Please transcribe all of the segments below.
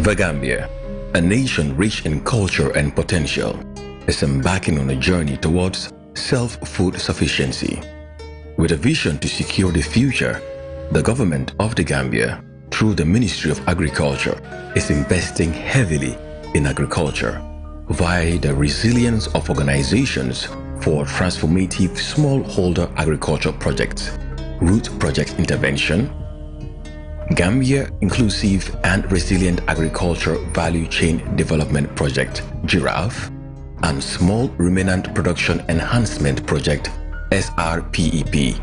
The Gambia, a nation rich in culture and potential, is embarking on a journey towards self-food sufficiency. With a vision to secure the future, the government of the Gambia, through the Ministry of Agriculture, is investing heavily in agriculture via the resilience of organizations for transformative smallholder agriculture projects, Root Project Intervention, Gambia Inclusive and Resilient Agriculture Value Chain Development Project, Giraaf, and Small Ruminant Production Enhancement Project, SRPEP,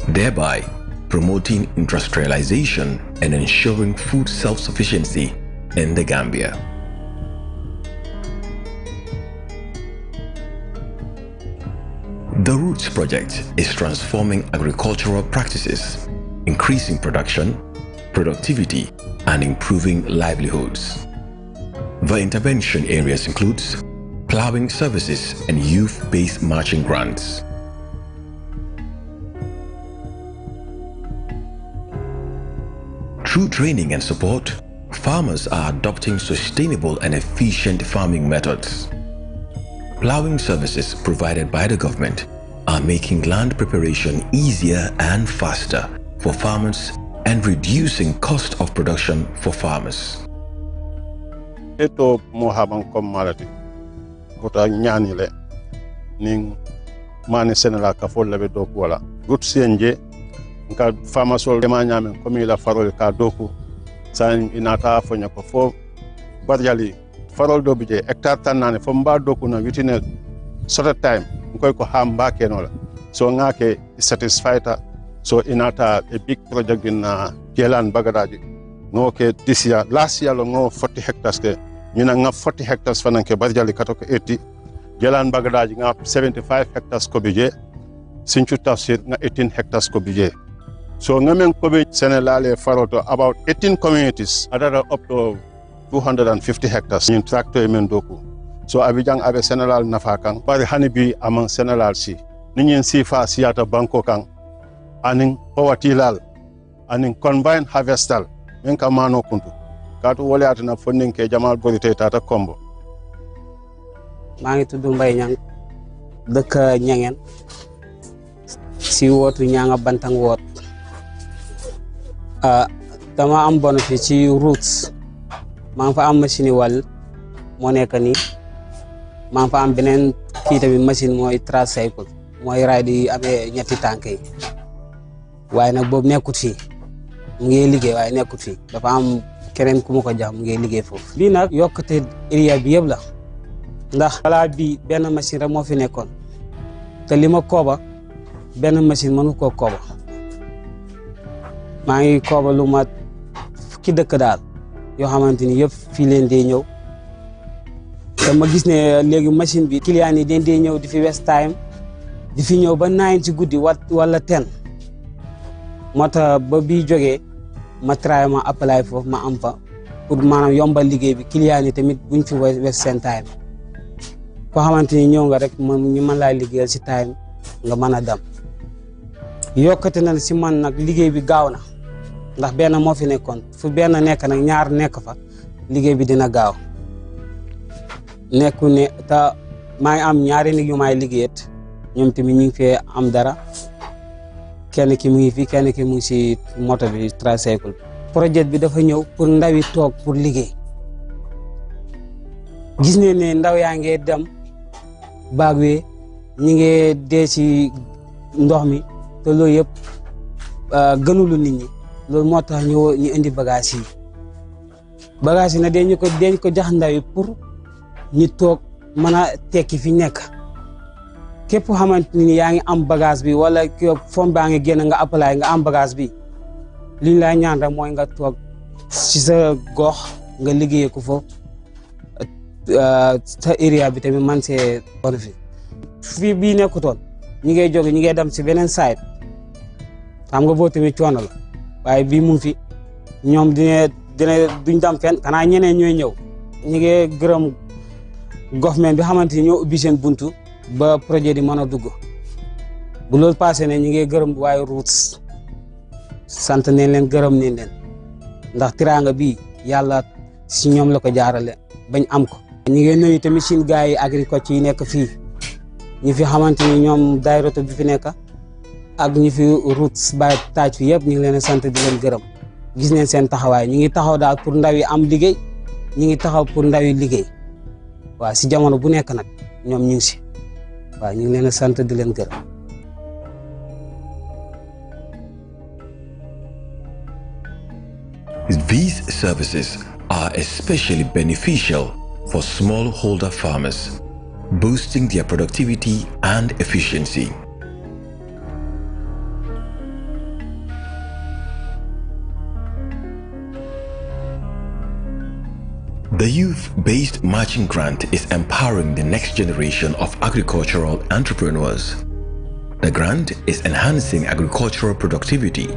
thereby promoting industrialization and ensuring food self-sufficiency in the Gambia. The Roots Project is transforming agricultural practices, increasing production, productivity, and improving livelihoods. The intervention areas includes plowing services and youth-based matching grants. Through training and support, farmers are adopting sustainable and efficient farming methods. Plowing services provided by the government are making land preparation easier and faster for farmers and reducing cost of production for farmers. Eto mohaban kom malati bota nyani le ning mani senela ka fo lebe do wala gut senje nka farmers sol dema nyame komi la farol ka doku san inata fonya ko fo barjali farol do bije hectare tanane fo mba doku na witine sort time ngoy ko hamba kenola so ngake satisfied so inata a big project in Jelan Bagadaji ngoke this year last year lo ngo 40 hectares ke mina nga 40 hectares fananke barjali katoko 80 Jelan Bagadaji nga 75 hectares ko bije Sinchu Tafsir nga 18 hectares ko bije so ngamen ko be Senelale faroto about 18 communities adara up to 250 hectares in tractor men doku so abijang abe Senelal nafakan pare hanibi amang Senelal si ninyen sifa siata banko kan aning powatilal aning combined harvestal men ka mano kuntu katu wole atana funding ke jamal borite tata kombo mangi tuddu mbay ñang dekk ñangen si wotu ñanga bantang wot dama am bonofi ci roots ma fa am machine wal mo nek ni ma fa am benen ki tamit machine moy tricycle moy ride amé ñetti tankay waye nak bob nekut fi mu ngi liggéey waye nekut fi dafa am keneen ku mako jax mu ngi liggéey fofu bi nak yokkate area bi yeb la ndax wala bi ben machine rek mo fi nekkon te lima koba ben machine mënu ko koba ma ngi koba lu mat fukki dëkk daal yo xamanteni yëpp fi leen dé ñëw te ma gis ne légui machine bi client yi den dé ñëw di fi west time di fi ñëw ba 9 ci guddi wala 10 mota ba bi joggé ma try ma apply fofu ma am fa pour manam yombal liggéey bi client yi tamit buñ fi west sen time ko xamanteni ñëw nga rek ñu man la liggéeyal ci time nga mëna dam yokkate na ci man nak liggéey bi gaaw na ndax benn mo fi nekkon fu benn nekk nak ñaar nekk fa liggéey bi dina gaaw nekku ne ta may am ñaari nit yu may liggéeyat ñom tamit ñi fi am dara kenn ki mu ngi fi kenn ki mu ngi ci moto bi tricycle projet bi dafa ñëw pour ndawi tok pour liggéey gis ne ndaw yaa ngi dem baagwe ñi ngi dé ci ndox mi te loolu yëpp gënulu nit ñi loolu moo tax ñu indi bagage yi na deñ ko jax ndaw pour ñu toog mën a tekki fi nekk képp xamanteni yaa ngi am bagage bi wala fom baa ngi génn nga apply nga am bagage bi liñ la ñaan rek mooy nga toog ci sa gox nga liggéey ko foofu sa area bi tamit man see bon fi bii nekkutoon ñi ngay jóge ñi ngay dem ci beneen side xam nga boo tamit coono la waaye bii mu ngi fi ñoom dina duñ dem fenn xanaa ñeneen ñooy ñëw ñi ngay gërëm government bi xamanteni ñoo ubbi seen buntu ba projet di mëna dugg bu lool passé né ñi ngay gërëm waaye Roots sant nañ leen gërëm nañ leen ndax tiranga bi yàlla si ñoom la ko jaarale bañ am ko. ñu ngi nuyu tamit suñu gars yi agriculture yi nekk fii ñi fi xamante ni ñoom daayiratu bi fi nekk ak ñi fi routes bay taaj fi yëpp ñu ngi leen a sant di leen gërëm gis neen seen taxawaay ñu ngi taxaw daal pour ndaw yi am liggéey ñu ngi taxaw pour ndaw yi liggéey waaw si jamono bu nekk nag ñoom ñu ngi si waaw ñu ngi leen a sant di leen gërëm. These services are especially beneficial for smallholder farmers, boosting their productivity and efficiency. The youth-based matching grant is empowering the next generation of agricultural entrepreneurs. The grant is enhancing agricultural productivity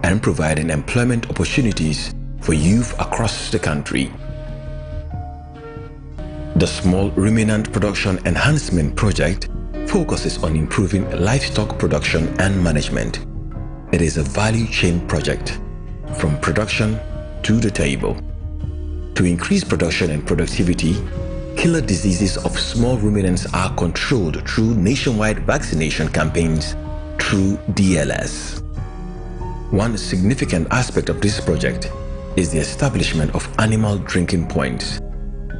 and providing employment opportunities for youth across the country. The Small Ruminant Production Enhancement Project focuses on improving livestock production and management. It is a value chain project from production to the table. To increase production and productivity, killer diseases of small ruminants are controlled through nationwide vaccination campaigns through DLS. One significant aspect of this project is the establishment of animal drinking points,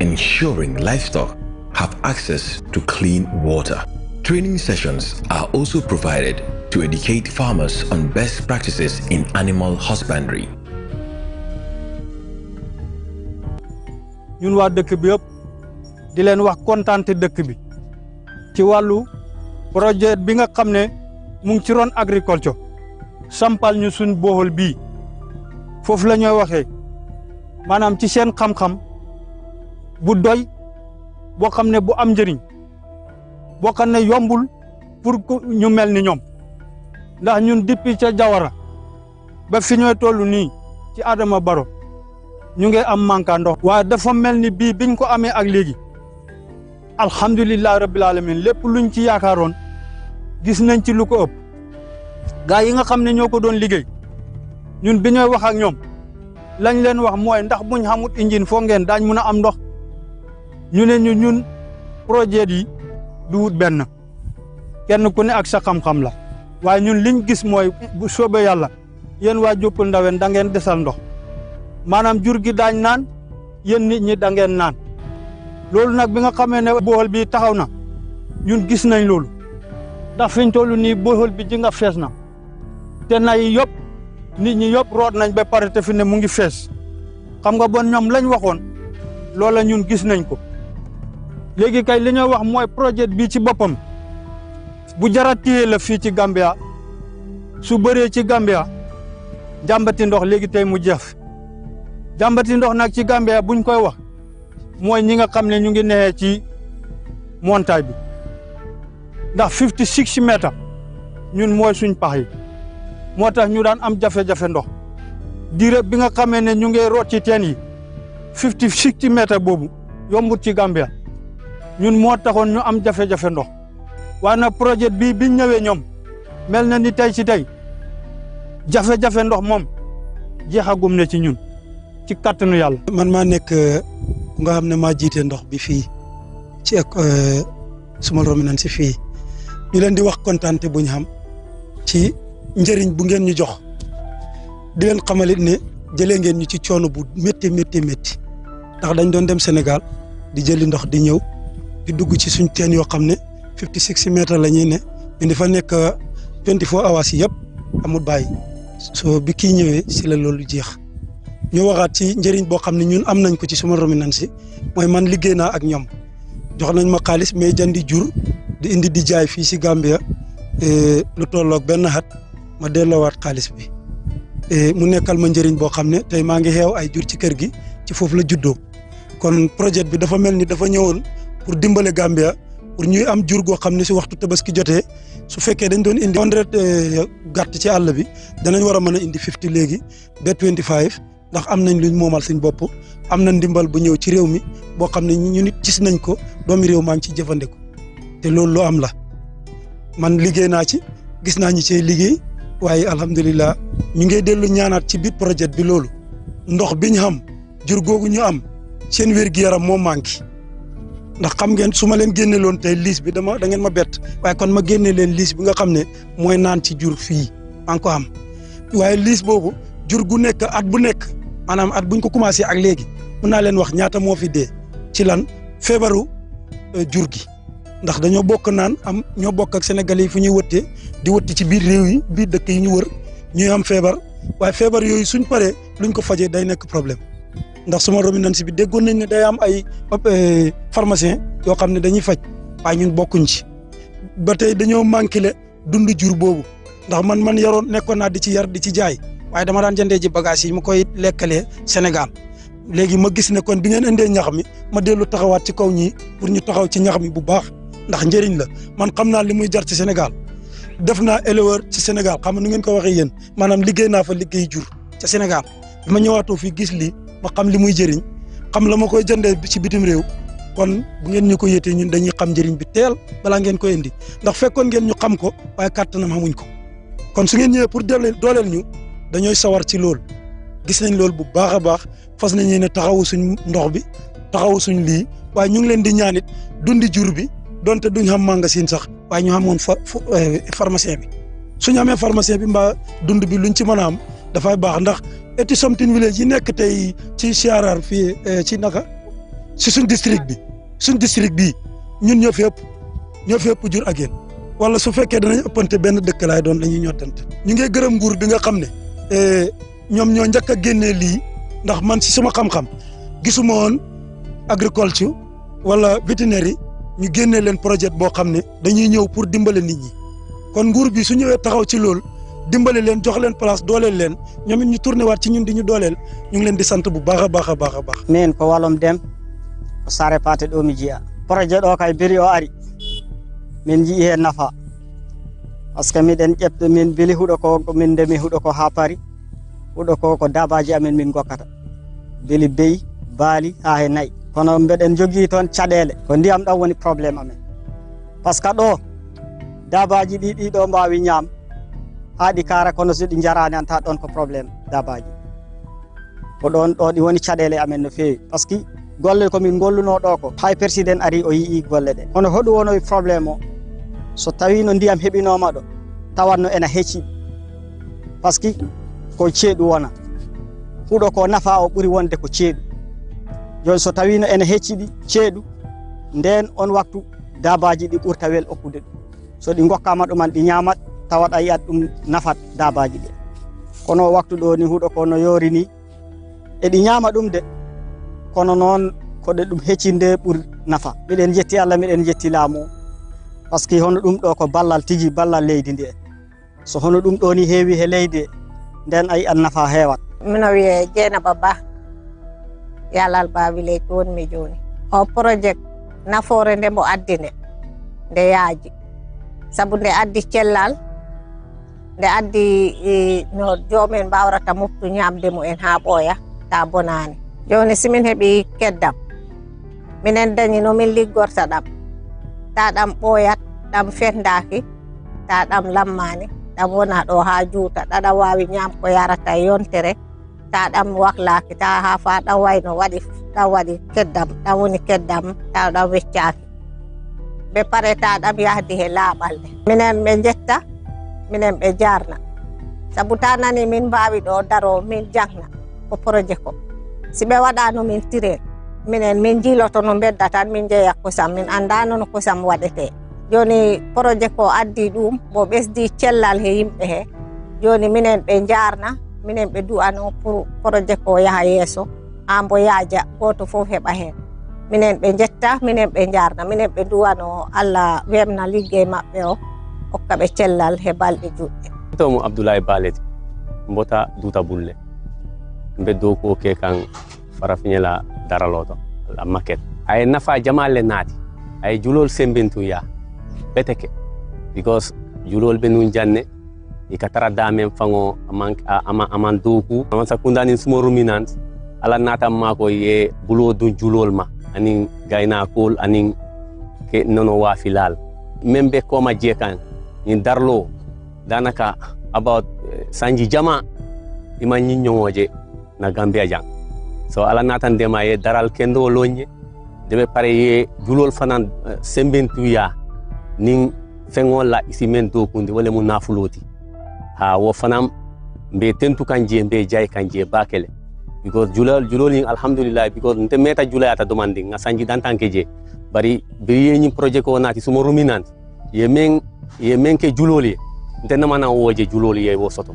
ensuring livestock have access to clean water. Training sessions are also provided to educate farmers on best practices in animal husbandry. ñun waa dëkk bi yëpp di leen wax kontaante dëkk bi ci wàllu projet bi nga xam ne mu ngi ci ron agriculture sampal ñu suñ boxol bii foofu la ñooy waxee maanaam ci seen xam-xam bu doy boo xam ne bu am njëriñ boo xam ne yombul pour ñu mel ni ñoom ndax ñun depuis ca Jawara ba fi ñooy toll nii ci Adama Baro ñu ngi am manka ndox waaye dafa mel ni bii biñ ko amee ak léegi alhamdulilah rabbil alamin lépp luñ ci yaakaaroon gis nañ ci lu ko ëpp gaa yi nga xam ne ñoo ko doon liggéey ñun bi ñooy wax ak ñoom lañ leen wax mooy ndax buñ xamut engine foo ngeen daañ mun a am ndox ñu ne ñun projet yi du wut benn kenn ku ne ak sa xam-xam la waaye ñun liñ gis mooy bu soobee yàlla yéen waa Joppul Ndawen da ngeen desal ndox maanaam jur gi daañ naan yéen nit ñi da ngeen naan loolu nag bi nga xamee ne bool bi taxaw na ñun gis nañ loolu ndax fiñ toll nii bool bi ji nga fees na te nay yëpp nit ñi yëpp root nañ ba pare te fi ne mu ngi fees xam nga bon ñoom lañ waxoon loola ñun gis nañ ko léegi kay li ñoo wax mooy projet bi ci boppam bu jara téye la fii ci Gambia su bëree ci Gambia jàmbati ndox léegi tey mu jeex jàmbati ndox nag ci Gambia buñ koy wax mooy ñi nga xam ne ñu ngi nexee ci montagne bi ndax 56 mètres ñun mooy suñ pax yi moo tax ñu daan am jafe-jafe ndox diire bi nga xamee ne ñu ngi root ci teen yi 60 mètres boobu yombut ci Gambia ñun moo taxoon ñu am jafe-jafe ndox waaye nag projet bii biñ ñëwee ñoom mel na ni tey ci tey jafe-jafe ndox moom jeexagum ne ci ñun ci kattanu yàlla. man maa nekk ku nga xam ne maa jiite ndox bi fii ci Small Ruminant si fii ñu leen di wax kontaante bu ñu xam ci njëriñ bu ngeen ñu jox di leen xamalit ne jëlee ngeen ñu ci coono bu métti métti métti ndax dañ doon dem Sénégal di jëli ndox di ñëw di dugg ci suñ teen yoo xam ne 56 mètres la ñuy ne ñu di fa nekk 24 hours yëpp amul bàyyi soo bi kii ñëwee si la loolu jeex. ñu waxaat ci njëriñ boo xam ne ñun am nañ ko ci Small Ruminant si mooy man liggéey naa ak ñoom jox nañ ma xaalis mais jëndi jur di indi di jaay fii si Gambia lu tolloog benn at ma delloowaat xaalis bi mu nekkal ma njëriñ boo xam ne tey maa ngi xeew ay jur ci kër gi ci foofu la juddoo kon projet bi dafa mel ni dafa ñëwoon pour dimbale Gambia pour ñuy am jur goo xam ne si waxtu tabaski jotee su fekkee dañ doon indi 100 gàtt ci àll bi danañ war a mën a indi 50 léegi ba 25 ndax am nañ luñ moomal suñ bopp am na ndimbal bu ñëw ci réew mi boo xam ne ñu nit gis nañ ko doomi réew maa ngi ci jëfandiku te loolu lu am la man liggéey naa ci gis naa ñi cee liggéey waaye alhamdulilah ñu ngi dellu ñaanaat ci biir projet bi loolu ndox bi ñu xam jur googu ñu am seen wér-gu-yaram moo manqué ndax xam ngeen su ma leen génne loon tey liis bi da ngeen ma bett waaye kon ma génne leen liis bi nga xam ne mooy naan ci jur fii maa ngi ko am waaye liis boobu jur gu nekk at bu nekk maanaam at buñ ko commencé ak léegi mën naa leen wax ñaata moo fi dee ci lan feebaru jur gi ndax dañoo bokk naan ñoo bokk ak Sénégalais yi fu ñuy wëttee di wëtti ci biir réew yi biir dëkk yi ñu wër ñuy am feebar waaye feebar yooyu suñ paree luñ ko fajee day nekk problème ndax suma rominance bi déggoon nañ ne day am ay pharmacien yoo xam ne dañuy faj waaye ñun bokkuñ ci ba tey dañoo manqué le dund jur boobu ndax man yaroon nekkoon naa di ci yar di ci jaay waaye dama daan jëndee ji bagage yi ma koy lekkalee Sénégal léegi ma gis ne kon bi ngeen indee ñax mi ma dellu taxawaat ci kaw ñi pour ñu taxaw ci ñax mi bu baax ndax njëriñ la man xam naa li muy jar ci Sénégal def naa éleveur ci Sénégal xam nu ngeen ko waxee yéen maanaam liggéey naa fa liggéey jur ca Sénégal bi ma ñëwaatoo fii gis lii ma xam li muy jëriñ xam la ma koy jëndee ci bitim réew kon bu ngeen ñu ko yéetee ñun dañuy xam njëriñ bi teel balaa ngeen koy indi ndax fekkoon ngeen ñu xam ko waaye kàttanam xamuñ ko kon su ngeen ñëwee pour dooleel ñu dañooy sawar ci loolu gis nañ loolu bu baax a baax fas nañ ne taxawu suñ ndox bi taxawu suñ lii waaye ñu ngi leen di ñaanit dundi jur bi donte duñ xam magasin sax waaye ñu xamoon pharmacien bi suñu amee pharmacien bi mbaa dund bi luñ ci mën a am dafay baax ndax eti somtin village yi nekk tey ci Siarar fii ci naka si suñ district bi ñun ñoo fi ëpp jur ak yéen wala su fekkee danañ ëppante benn dëkk laay doon dañuy ñottante ñu ngi gërëm nguur bi nga xam ne ñoom ñoo njëkk a génnee lii ndax man si sama xam-xam gisuma woon agriculture wala vétérinaire ñu génnee leen projet boo xam ne dañuy ñëw pour dimbale nit ñi kon nguur bi su ñëwee taxaw ci loolu dimbale leen jox leen place dooleel leen ñoom it ñu tourné waat ci ñun di ñu dooleel ñu ngi leen di sant bu baax a baax a baax a baax. min ko walom dem ko sare pate ɗo mi jiya projet ɗo kay biri o ari min jii hen nafa par ce que miɗen ƴefde min bili huuɗo ko min ndemi huuɗo ko ha paari huuɗo ko dabaji amen min gokkata bili beyi baali ha he nayyi kono mbeɗen jogii toon caɗeele ko ndiyam ɗam woni probléme amen par ce que ɗo dabaji ɗiɗo mbawi ñaam ha ɗi kaara kono so ɗi jarani an ta ɗon ko probléme dabaji ko ɗon ɗo ɗi woni caɗeele amen no feewi par ce que golle komin golluno ɗo ko hay président ari o yii golle ɗe kono hoɗum wonoyi probléme o so tawi no ndiyam heɓinoma ɗo tawanno ena hecciɗi par ce que ko ceeɗu wona huuɗo ko nafa o ɓuuri wonde ko ceeɗu joni so tawino ene hecciɗi ceeɗu nden on waktu dabaji ɗi ɓurta wel okkude ɗum so ɗi gokkama ɗuman ɗi ñamat tawat a yiyat ɗum nafat dabaji ɗi kono waktu ɗo ni huuɗo ko no yoori ni eɗi ñama ɗum de kono noon koɗe ɗum heccinde ɓuuri nafa miɗen jetti Allah miɗen jetti laamu par ce que hono ɗum ɗo ko ballal tigi ballal leydi ndi so hono ɗum ɗo ni heewi he leydi nden a yiyan nafa heewat mino wiye Dieynaba Ba yalal bawi leydi wonmi joni o projet nafoore nde mo addi nde yaaji sabu nde addi cellal nde addi no joomen mbawrata moftu ñamde mumen ha ɓooya ta bonani joni simin heeɓi keddam minen dañi nomin liggorta ɗam ta ɗam ɓooyat ɗam fendaki ta ɗam lammani ɗam wona ɗo ha juuta ɗaɗa wawi ñam ko yarata yontere ta ɗam waklaki ta ha fa ɗam wayno ɗam waɗi keddam ɗam woni keddam ta ɗam weccaki ɓe pare ta ɗam yahdi he laaɓalde minen ɓe jetta minen ɓe jarna sabu ta nani min mbawi ɗo daro min jangna ko projet ko si ɓe waɗano min tirel minen min jiiloto no bedda tan min jeeya kosam min andano no kosam waɗete joni projet ko addi ɗum mo ɓesdi cellal he yimɓe he joni minen ɓe jarna minen ɓe du'ano pour projet ko yaha yeeso ha mbo yaaja goto fof heɓa hen minen ɓe jetta minen ɓe jarna minen ɓe duwano Allah wemna liggey maɓɓe o hokka ɓe cellal he balɗe juɗɗe tomo Abdoulaye Baleti mbota duta bulle mbe dow ko ke kan farafiñela daraloto la maquette ay nafa jamalle naati ay julol sembintu ya beteke because julol be nun janne e ka tara damen fango aman doku aman sakundani sumo ruminant ala nata mako ye bulo dun julol ma anin gayna kol anin ke nono wa filal membe koma jekan ni darlo danaka about sanji jama ima ñiñoje na Gambia jang so ala natan dema ye daral kendo loñe debe pare ye julol fanan sembentuya nin fengol la isimen do kundi wala mu nafuloti ha wo fanam be tentu kanje be jay kanje bakele because julol yin alhamdulillah because nte meta julay ata demanding nga sanji dan tankeje bari be ni projet ko nati sumo ruminant ye men ke juloli nte namana woje juloli ye wo soto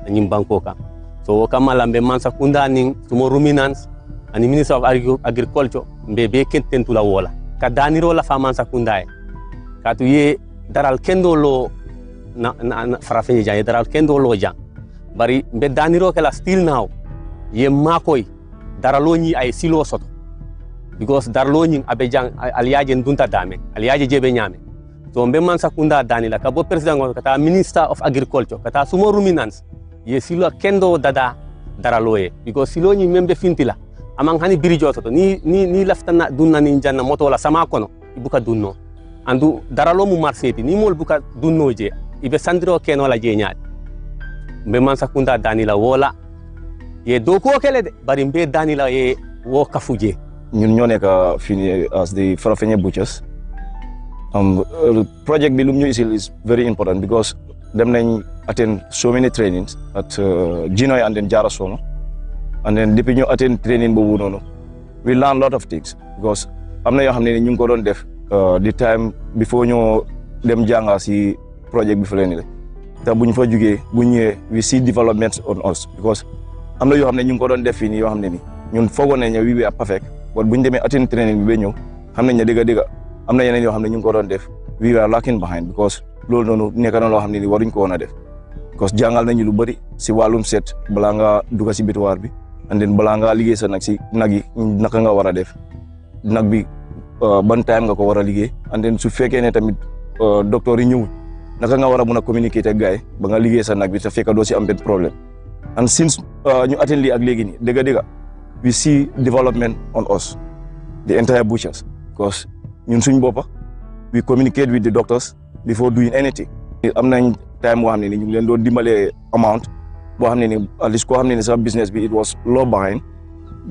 nyim banko ka so kamala be mansa kunda nin sumo ruminant ani minister of agriculture be kenten tula wola ka daniro la fa mansa kunda e katu ye daral kendo lo na farafenye jang ye daral kendo lo jang bari be daniro kala still now ye makoy daralo ni ay silo soto because daralo ni abe jang aliaje ndunta dame aliaje jebe nyame so be man sakunda danila ka bo president kata minister of agriculture kata sumo ruminants ye silo kendo dada daralo ye because silo ni membe fintila amang hani birijo soto ni laftana dunna ni janna moto la sama kono ibuka dunno andu daralo mu marseti ni mol buka dunnoje ibe sandiro keno la je nyaade be man sakunda danila wola ye doko kele de bari be danila ye wo kafuje ñun ñoo nekk fini as the Farafenni butchers project bi lu ñu isil is very important because dem nañ attend so many trainings at Jinoy and then Jara Sono and then depuis ñu attend training boobu noonu we learn lot of things because am na yoo xam ne ñu ngi ko doon def the time before ñu dem jànga si project bi fa leen le te bu ñu fa jugee bu ñëwee we see developments on us because am na yoo xam ne ñu ngi ko doon def fii nii yoo xam ne ni ñun foogoon nañ ne we were perfect but bu ñu demee attend training bi ba ñëw xam nañ ne dëgg am na yeneen yoo xam ne ñu ngi ko doon def we were lacking behind because loolu noonu nekk na loo xam ne ni waruñ ko woon a def because jàngal nañu lu bëri si wàllum set balaa nga dugg si bituwaar bi and then balaa nga liggéey sa nag si nag yi naka nga war a def nag bi ban time nga ko war a liggéey and then su fekkee ne tamit docteur yi ñëwul naka nga war a mun a communiquer ak gars yi ba nga liggéey sa nag bi te fekk doo si am benn problème and since ñu attend lii ak léegi nii dëgg we see development on us the entire butchers because ñun suñ boppa we communicate with the doctors before doing anything am nañ time boo xam ne ni ñu ngi leen doon dimbalee amount boo xam ne ni at least koo xam ne ni sa business bi it was low behind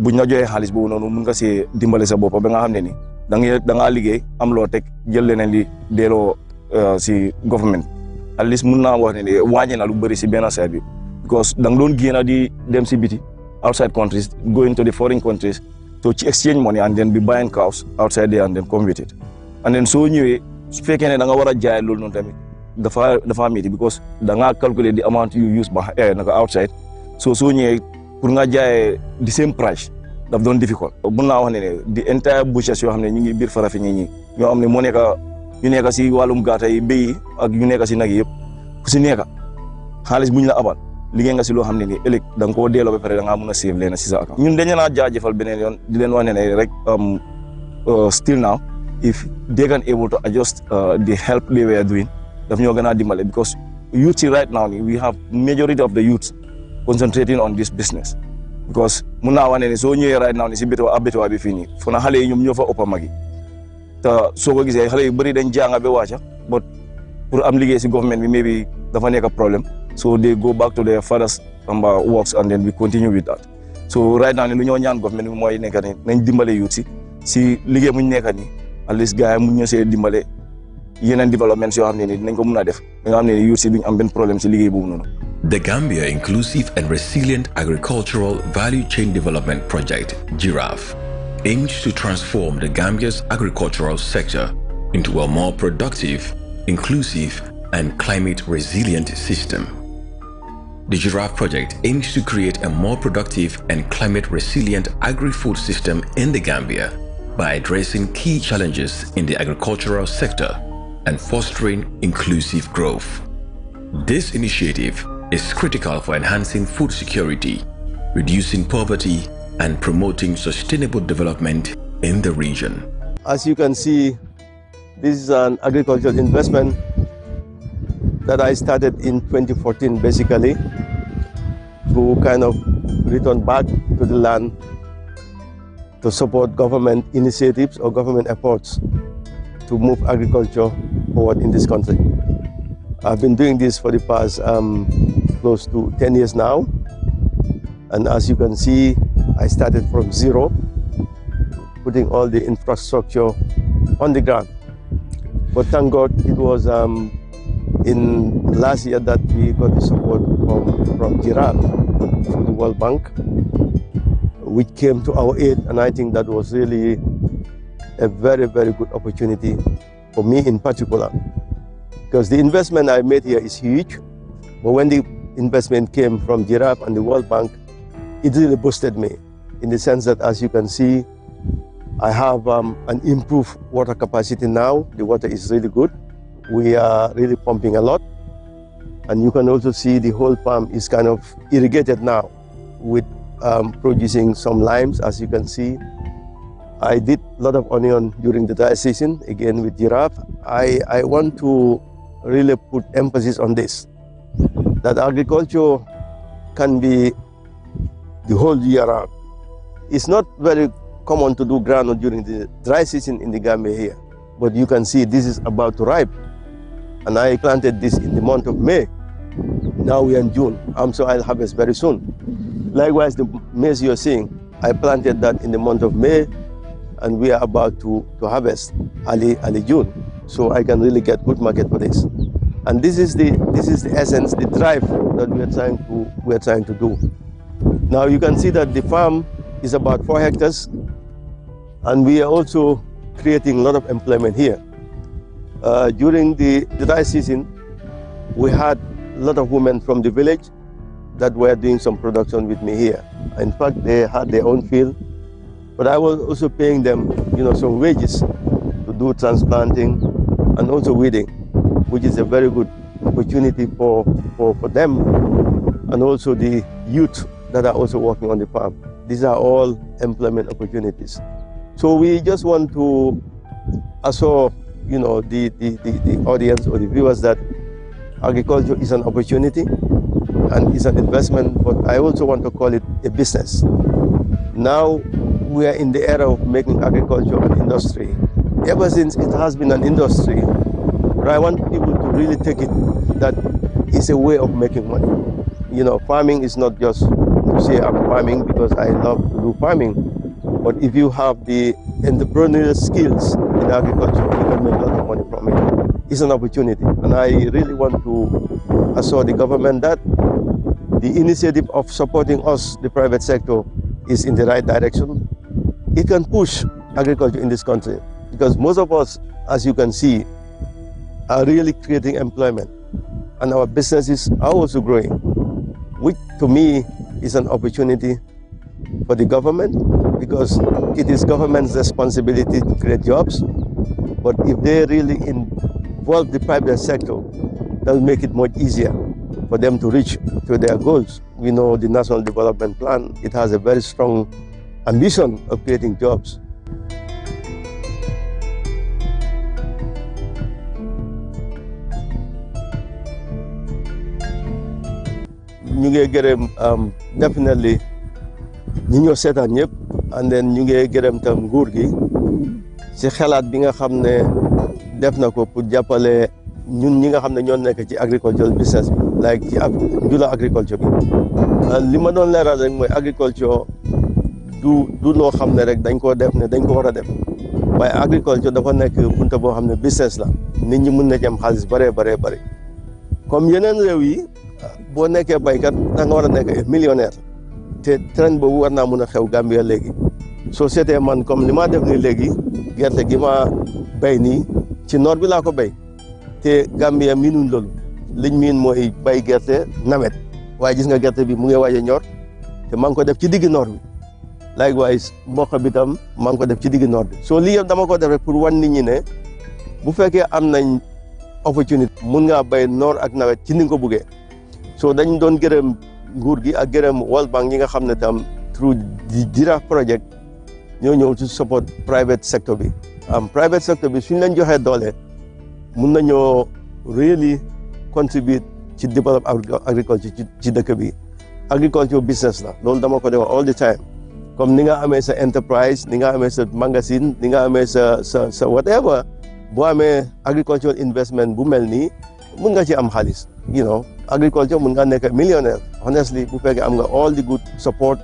buñ la joxee xaalis boobu noonu mun nga see dimbale sa boppa ba nga xam ne ni da ngaa liggéey am loo teg jël leneen li delloo si government at least mun naa wax ne ni wàññi na lu bëri si benn side bi because da nga doon génn di dem si biti outside countries going to the foreign countries to exchange money and then be buying cows outside there and then come with it and then soo ñëwee su fekkee ne da nga war a jaay loolu noonu tamit dafa métti because da ngaa calculer the amount you use ba naka outside soo ñëwee pour nga jaayee the same price daf doon difficult mun naa wax ne the entire butchers yoo xam ne ñu ngi biir Farafenni ñi ñoo xam ne moo nekk ñu nekk si wàllum gàtta yi béy yi ak ñu nekk si nag yi yëpp ku si nekk xaalis bu ñu la abal liggéey nga si loo xam ne nii ëllëg da nga koo delloo ba pare da ngaa mun a save leen si sa account ñun dañu naa jaajëfal beneen yoon di leen wax ne rek still now if they can able to adjust the help they were doing daf ñoo gën a dimbale because youth right now we have majority of the youth concentrating on this business because mun naa wax ne soo ñëwee right now si bétuwaa bi fii nii fo na xale yi ñoom ñoo fa ëpp a magi te soo ko gisee xale yu bëri dañ jàng ba wàcca but pour am liggéey si government bi maybe dafa nekk problème so they go back to their father's works and then we continue with that so right now lu ñoo ñaan government bi mooy nekk ni nañ dimbale youth si liggéey muñ nekk ni at least gars yi mu ñu see dimbale yeneen developments yoo xam ne ni dinañ ko mun a def nga xam ne ni youth si duñ am benn problème si liggéey boobu noonu. The Gambia Inclusive and Resilient Agricultural Value Chain Development Project, Giraaf, aims to transform the Gambia's agricultural sector into a more productive, inclusive, and climate-resilient system. The Giraaf project aims to create a more productive and climate-resilient agri-food system in the Gambia by addressing key challenges in the agricultural sector and fostering inclusive growth. This initiative is critical for enhancing food security, reducing poverty, and promoting sustainable development in the region. As you can see, this is an agricultural investment that I started in 2014 basically to kind of return back to the land to support government initiatives or government efforts to move agriculture forward in this country. I've been doing this for the past close to 10 years now, and as you can see, I started from zero, putting all the infrastructure on the ground. But thank God it was in last year that we got the support from Giraaf through the World Bank, which came to our aid, and I think that was really a very, very good opportunity for me in particular, because the investment I made here is huge, but when the investment came from Giraaf and the World Bank, it really boosted me in the sense that, as you can see, I have an improved water capacity now. The water is really good. We are really pumping a lot, and you can also see the whole farm is kind of irrigated now with producing some limes. As you can see, I did a lot of onion during the dry season, again with Giraaf. I want to really put emphasis on this, that agriculture can be the whole year round. It's not very common to do groundnut during the dry season in the Gambia here, but you can see this is about to ripe, and I planted this in the month of May. Now we are in June, so I'll harvest very soon. Likewise, the maize you're seeing, I planted that in the month of May, and we are about to harvest early June, so I can really get good market for this. And this is the essence, the drive that we are trying to do. Now you can see that the farm is about 4 hectares, and we are also creating a lot of employment here. During the dry season, we had a lot of women from the village that were doing some production with me here. In fact, they had their own field, but I was also paying them, some wages to do transplanting and also weeding, which is a very good opportunity for them, and also the youth that are also working on the farm. These are all employment opportunities. So we just want to assure, the audience or the viewers that agriculture is an opportunity and is an investment, but I also want to call it a business. Now we are in the era of making agriculture an industry. Ever since it has been an industry, but I want people to really take it that it's a way of making money. Farming is not just to say I'm farming because I love to do farming, but if you have the entrepreneurial skills in agriculture, you can make a lot of money from it. It's an opportunity, and I really want to assure the government that the initiative of supporting us, the private sector, is in the right direction. It can push agriculture in this country, because most of us, as you can see, are really creating employment, and our businesses are also growing, which to me is an opportunity for the government, because it is government's responsibility to create jobs. But if they really involve the private sector, that will make it much easier for them to reach to their goals. We know the National Development Plan, it has a very strong ambition of creating jobs. ñu ngi gërëm definitely ñi ñoo seetaan ñëpp, and then ñu ngi gërëm tam nguur gi ci xalaat bi nga xam ne def na ko pour jàppale ñun ñi nga xam ne ñoo nekk ci agricultural business bi, like ci njula agriculture bi. Li ma doon leeral rek mooy agriculture du loo xam ne rek dañ koo def ne dañ ko war a def, waaye agriculture dafa nekk bunta boo xam ne business la, nit ñi mun na ci am xaalis bare comme yeneen réew yi. boo nekkee baykat da nga war a nekk millionnaire, te trend boobu war naa mun a xew Gambia léegi. soo seetee man comme li ma def nii léegi, gerte gi ma bay nii ci noor bi laa ko bay, te Gambia miinuñ loolu. liñ miin mooy bay gerte nawet, waaye gis nga gerte bi mu ngi waaj a ñor, te maa ngi ko def ci digg noor bi. likewise mboq bi tam maa ngi ko def ci digg noor bi. soo lii yëpp dama ko def rek pour wan nit ñi ne bu fekkee am nañ opportunité mun ngaa bay noor ak nawet ci ni nga ko buggee. so dañ doon gërëm nguur gi ak gërëm World Bank ñi nga xam ne tam through the Giraaf project ñoo ñëw ci support private sector bi. Private sector bi suñ leen joxee doole mun nañoo really contribute ci develop agriculture ci dëkk bi. Agriculture business la, loolu dama ko def all the time. comme ni nga amee sa enterprise, ni nga amee sa magasin, ni nga amee sa whatever, boo amee agricultural investment bu mel nii mun nga ci am xaalis. Agriculture mun nga nekk millionaire honestly bu fekkee am nga all the good support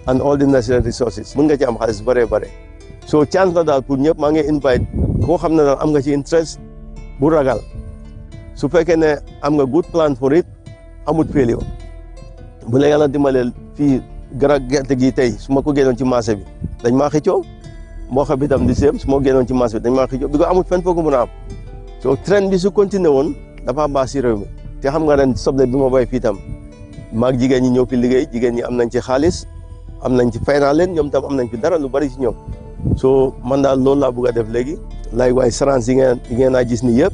and all the necessary resources mën nga ci am xaalis bare bare so chance la daal pour ñëpp maa ngi invite koo xam ne daal am nga ci interest bu ragal su fekkee ne am nga good plan for it amut failure bu la yàlla dimbaleel fii garab gerte gi tey su ma ko génnoon ci marché bi dañ maa xëccoo moo xam itam di seem su ma génnoon ci marché bi dañ maa xëccoo bi ko amut fenn foo ko mën a am so trend bi su continué woon dafa baax si réew mi te xam nga ren soble bi ma bay fii tam maag jigéen ñi ñëw fi liggéey jigéen ñi am nañ ci xaalis am nañ ci fay naa leen ñoom tam am nañ fi dara lu bari ci ñoom so man daal loolu laa bëgg a def léegi likewise sarans yi ngeen a gis ni yëpp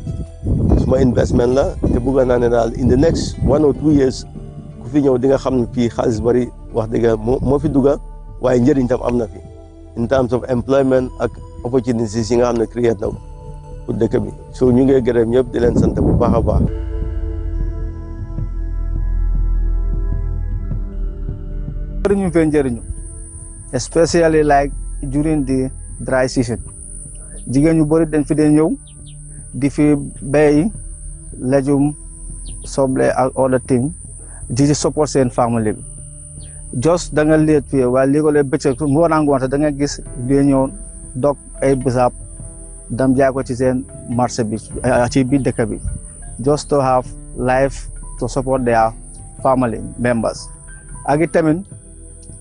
suma investment la te bëgg naa ne daal in the next 1 or 2 years ku fi ñëw di nga xam ne fii xaalis bari wax dëgg moo fi dugga waaye njëriñ tam am na fi in terms of employment ak opportunities yi nga xam ne create na ko pour dëkk bi so ñu ngi gërëm ñëpp di leen sant bu baax a baax. ñu fee njëriñu especially like during the dry season jigéen ñu bëri dañ fi dee ñëw di fi béy légume soble ak other thing di support seen famille bi just da nga leet fii waaye léegi bëccëg ngoon ak ngoon da nga gis dee ñëw dog ay bisaab dam jaay ko ci seen marché bi ci biir dëkk bi just to have life to support their family members ak it tamit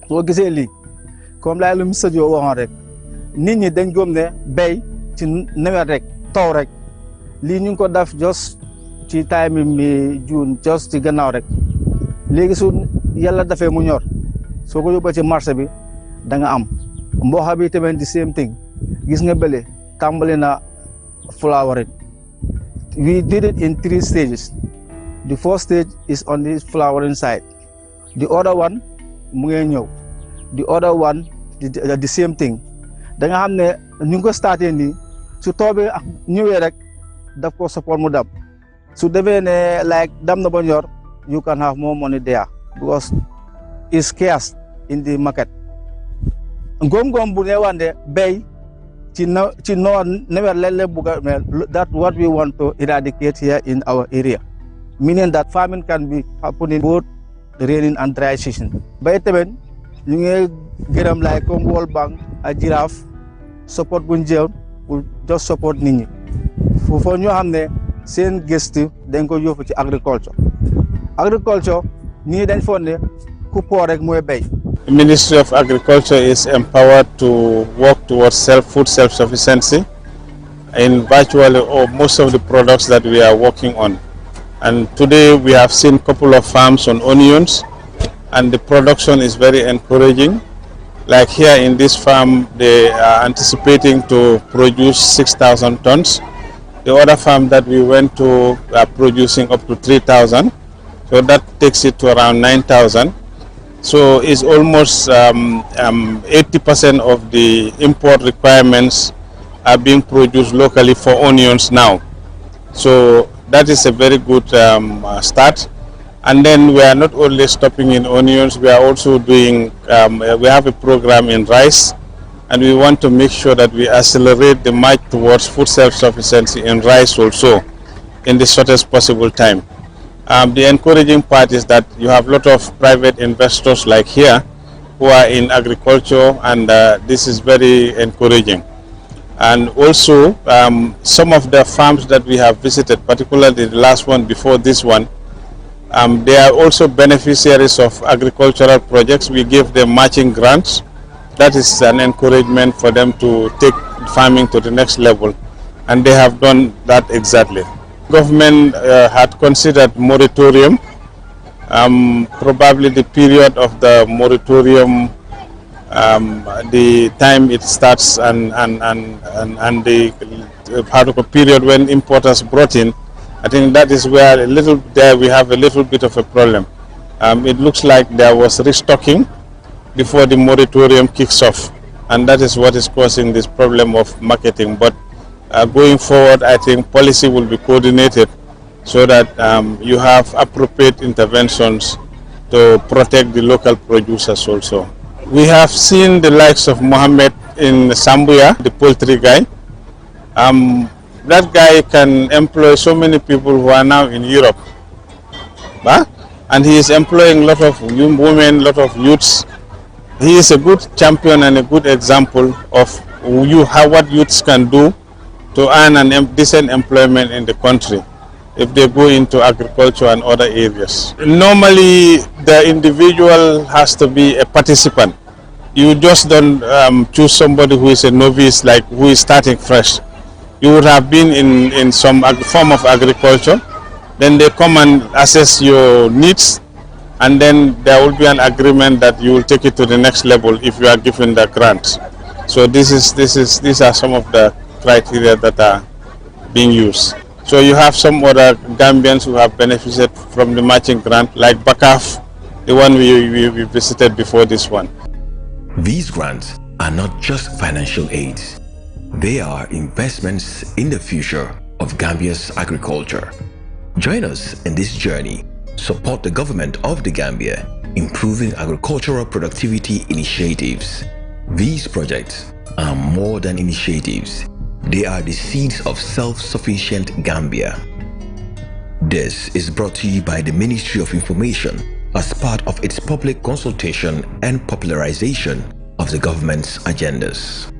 soo gisee lii comme laay lu monsieur Diop waxoon rek nit ñi dañ gëm ne béy ci nawet rek taw rek lii ñu ngi ko def just ci time mi June just ci gannaaw rek léegi su yàlla dafee mu ñor soo ko yóbbee ci marché bi da nga am mboxa bi tamit di same thing gis nga bële tàmbali na flowering we did it in 3 stages the first stage is on the flowering side the other one mu ngi ñëw the other one the same thing da nga xam ne ñu ngi ko starté nii su toobee ak ñëwee rek daf ko support mu dam su defee ne like dam na ba ñor you can have more money there because it's scarce in the market góom-góom bu ne wande béy ci nawet leen buga that what we want to eradicate here in our area meaning that farming can be happening both raining and dry season bay tamit ñu ngi gërëm lay comme World Bank ak Giraaf support buñ jël pour just support nit ñi foofu ñoo xam ne seen gëstu dañ ko yóbbu ci agriculture ñii dañ foog ne ku poor rek mooy béy. The Ministry of Agriculture is empowered to work towards food self-sufficiency in virtually most of the products that we are working on. And today we have seen a couple of farms on onions, and the production is very encouraging. Like here in this farm, they are anticipating to produce 6,000 tons. The other farm that we went to are producing up to 3,000. So that takes it to around 9,000. So it's almost 80% of the import requirements are being produced locally for onions now. So that is a very good start. And then we are not only stopping in onions, we are also doing, we have a program in rice, and we want to make sure that we accelerate the march towards food self-sufficiency in rice also in the shortest possible time. The encouraging part is that you have a lot of private investors like here who are in agriculture, and this is very encouraging. And also some of the farms that we have visited, particularly the last one before this one, they are also beneficiaries of agricultural projects. We give them matching grants. That is an encouragement for them to take farming to the next level, and they have done that exactly. Government had considered moratorium. Probably the period of the moratorium, the time it starts and the part of a period when importers brought in, I think that is where we have a little bit of a problem. It looks like there was restocking before the moratorium kicks off, and that is what is causing this problem of marketing. But going forward, I think policy will be coordinated so that you have appropriate interventions to protect the local producers also. We have seen the likes of Mohammed in Sambuya, the poultry guy. That guy can employ so many people who are now in Europe. And he is employing a lot of women, a lot of youths. he is a good champion and a good example of what youths can do to earn decent employment in the country if they go into agriculture and other areas. Normally, the individual has to be a participant. You just don't choose somebody who is a novice, like who is starting fresh. You would have been in some form of agriculture, then they come and assess your needs, and then there will be an agreement that you will take it to the next level if you are given the grant. So these are some of the criteria that are being used. So you have some other Gambians who have benefited from the matching grant, like Bakaf, the one we visited before this one. These grants are not just financial aids. They are investments in the future of Gambia's agriculture. Join us in this journey. Support the government of the Gambia, improving agricultural productivity initiatives. These projects are more than initiatives. They are the seeds of self-sufficient Gambia. This is brought to you by the Ministry of Information as part of its public consultation and popularization of the government's agendas.